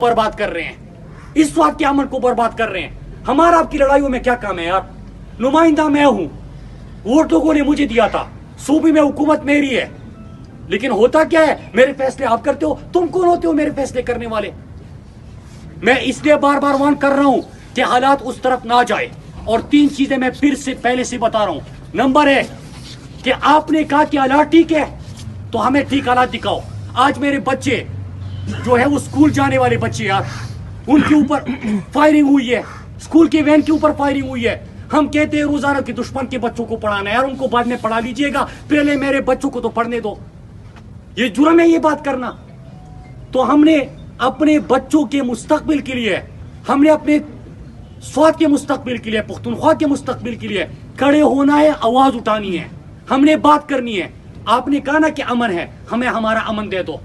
برباد کر رہے ہیں, اس وقت کے امن کو برباد کر رہے ہیں. ہمارا آپ کی لڑائیوں میں کیا کام ہے یار؟ نمائندہ میں ہوں, ووٹ لوگوں نے مجھے دیا تھا, صوبے میں حکومت میری ہے, لیکن ہوتا کیا ہے میرے فیصلے آپ کرتے ہو. تم کون ہوتے ہو میرے فیصلے کرنے والے؟ میں اس لیے بار بار وارن کر رہا ہوں کہ حالات اس طرف نہ جائے. اور 3 چیزیں میں پھر سے پہلے سے بتا رہا ہوں. نمبر 1 کہ آپ نے کہا کہ حالات ٹھیک ہے تو ہمیں ٹھیک حالات دکھاؤ. آج میرے بچے جو ہے وہ اسکول جانے والے بچے یار, ان کے اوپر فائرنگ ہوئی ہے, اسکول کے وین کے اوپر فائرنگ ہوئی ہے. ہم کہتے ہیں روزانہ کہ دشمن کے بچوں کو پڑھانا ہے یار, ان کو بعد میں پڑھا لیجئے گا, پہلے میرے بچوں کو تو پڑھنے دو. یہ جرم ہے یہ بات کرنا. تو ہم نے اپنے بچوں کے مستقبل کے لیے, ہم نے اپنے سوات کے مستقبل کے لیے, پختونخوا کے مستقبل کے لیے کھڑے ہونا ہے, آواز اٹھانی ہے, ہم نے بات کرنی ہے. آپ نے کہا نا کہ امن ہے, ہمیں ہمارا امن دے دو.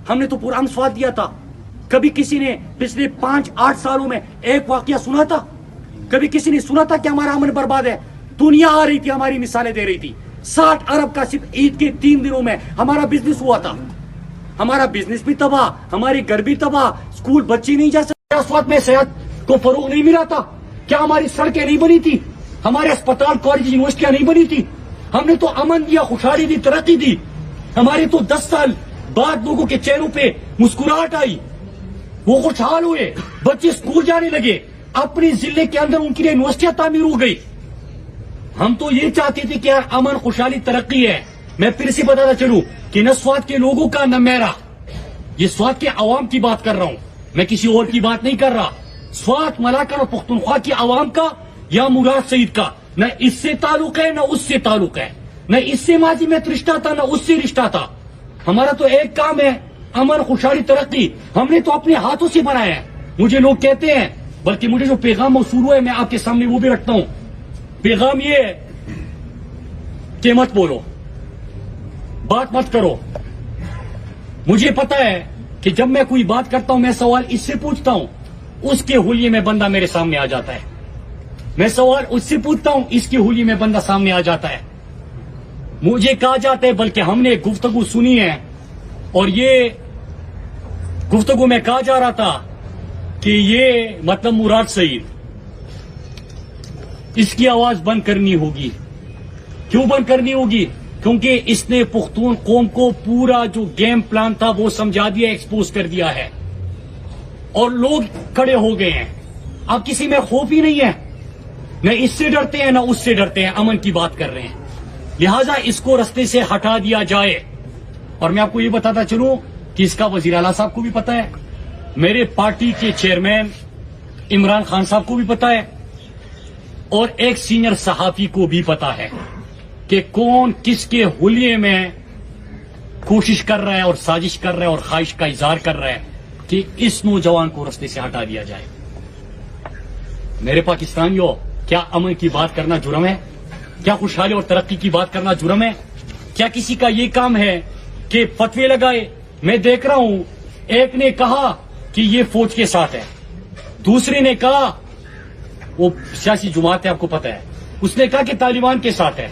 ہم نے تو پورا امن سوات دیا تھا. کبھی کسی نے پچھلے 5-8 سالوں میں ایک واقعہ سنا تھا؟ کبھی کسی نے سنا تھا کہ ہمارا امن برباد ہے؟ دنیا آ رہی تھی, ہماری مثالیں دے رہی تھی. 60 ارب کا صرف عید کے 3 دنوں میں ہمارا بزنس ہوا تھا. ہمارا بزنس بھی تباہ, ہماری گھر بھی تباہ, اسکول بچے نہیں جا سکتے. سوات میں صحت کو فروغ نہیں ملا تھا کیا؟ ہماری سڑکیں نہیں بنی تھی, ہمارے اسپتال, کالج, یونیورسٹیاں نہیں بنی تھی. ہم نے تو امن دیا, خوشحالی دی, ترقی دی. ہمارے تو 10 سال بعد لوگوں کے چہروں پہ مسکراہٹ آئی, وہ خوشحال ہوئے, بچے اسکول جانے لگے, اپنے ضلع کے اندر ان کے لیے یونیورسٹیاں تعمیر ہو گئی. ہم تو یہ چاہتے تھے کہ امن, خوشحالی, ترقی ہے. میں پھر سے بتاتا چلوں کہ نہ سوات کے لوگوں کا نہ میرا, یہ سوات کے عوام کی بات کر رہا ہوں, میں کسی اور کی بات نہیں کر رہا. سوات, ملاکن اور پختونخوا کی عوام کا یا مراد سعید کا نہ اس سے تعلق ہے نہ اس سے تعلق ہے, نہ اس سے ماضی میں رشتہ تھا نہ اس سے رشتہ تھا. ہمارا تو ایک کام ہے, امن, خوشحالی, ترقی. ہم نے تو اپنے ہاتھوں سے بنایا ہے. مجھے لوگ کہتے ہیں, بلکہ مجھے جو پیغام موصول ہوا ہے میں آپ کے سامنے وہ بھی رکھتا ہوں. پیغام یہ ہے کہ مت بولو, بات مت کرو. مجھے پتا ہے کہ جب میں کوئی بات کرتا ہوں, میں سوال اس سے پوچھتا ہوں, اس کے حلیے میں بندہ میرے سامنے آ جاتا ہے. میں سوال اس سے پوچھتا ہوں, اس کے حلیے میں بندہ سامنے آ جاتا ہے. مجھے کہا جاتا ہے, بلکہ ہم نے گفتگو سنی ہے, اور یہ گفتگو میں کہا جا رہا تھا کہ یہ مطلب مراد سعید, اس کی آواز بند کرنی ہوگی. کیوں بند کرنی ہوگی؟ کیونکہ اس نے پختون قوم کو پورا جو گیم پلان تھا وہ سمجھا دیا, ایکسپوز کر دیا ہے, اور لوگ کھڑے ہو گئے ہیں. اب کسی میں خوف ہی نہیں ہے, نہ اس سے ڈرتے ہیں نہ اس سے ڈرتے ہیں. امن کی بات کر رہے ہیں, لہذا اس کو رستے سے ہٹا دیا جائے. اور میں آپ کو یہ بتاتا چلوں کہ اس کا وزیر اعلیٰ صاحب کو بھی پتا ہے, میرے پارٹی کے چیئرمین عمران خان صاحب کو بھی پتا ہے, اور ایک سینئر صحافی کو بھی پتا ہے کہ کون کس کے حلیے میں کوشش کر رہا ہے اور سازش کر رہا ہے اور خواہش کا اظہار کر رہا ہے کہ اس نوجوان کو رستے سے ہٹا دیا جائے. میرے پاکستانیوں, کیا امن کی بات کرنا جرم ہے؟ کیا خوشحالی اور ترقی کی بات کرنا جرم ہے؟ کیا کسی کا یہ کام ہے کہ فتوے لگائے؟ میں دیکھ رہا ہوں, ایک نے کہا کہ یہ فوج کے ساتھ ہے, دوسرے نے کہا, وہ سیاسی جماعت ہے آپ کو پتا ہے, اس نے کہا کہ طالبان کے ساتھ ہے,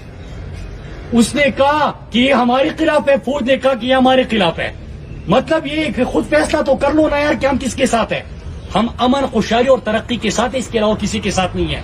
اس نے کہا کہ یہ ہمارے خلاف ہے, فوج نے کہا کہ یہ ہمارے خلاف ہے. مطلب یہ کہ خود فیصلہ تو کر لو نا یار کہ ہم کس کے ساتھ ہیں. ہم امن, خوشحالی اور ترقی کے ساتھ ہیں, اس کے علاوہ کسی کے ساتھ نہیں ہے.